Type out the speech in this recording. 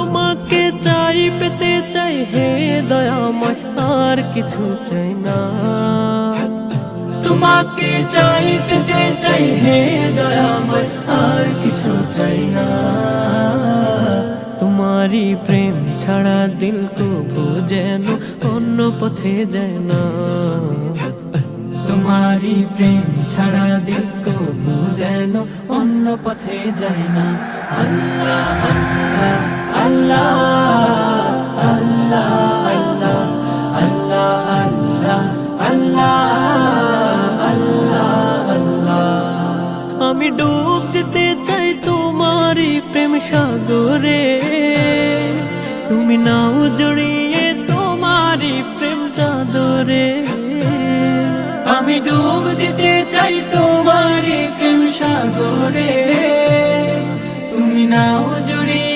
তোমাকে চাই, পেতে চাই হে দয়াময়, আর কিছু চাই না। তোমাকে চাই, পেতে চাই হে দয়াময়, আর কিছু চাই না। তোমারি প্রেম ছাড়া দিল কবু যেন অন্য পথে যায় না। তোমারি প্রেম ছাড়া দিল কবু যেন অন্য পথে যায় না। আল্লাহ আল্লাহ আল্লাহ আল্লাহ আল্লাহ আল্লাহ আল্লাহ আল্লাহ আল্লাহ। আমি ডুব দিতে চাই তোমারি প্রেম সাগরে, তুমি নাও জড়িয়ে তোমারি প্রেম চাদরে। আমি ডুব দিতে চাই তোমারি প্রেম সাগরে, তুমি নাও জড়িয়ে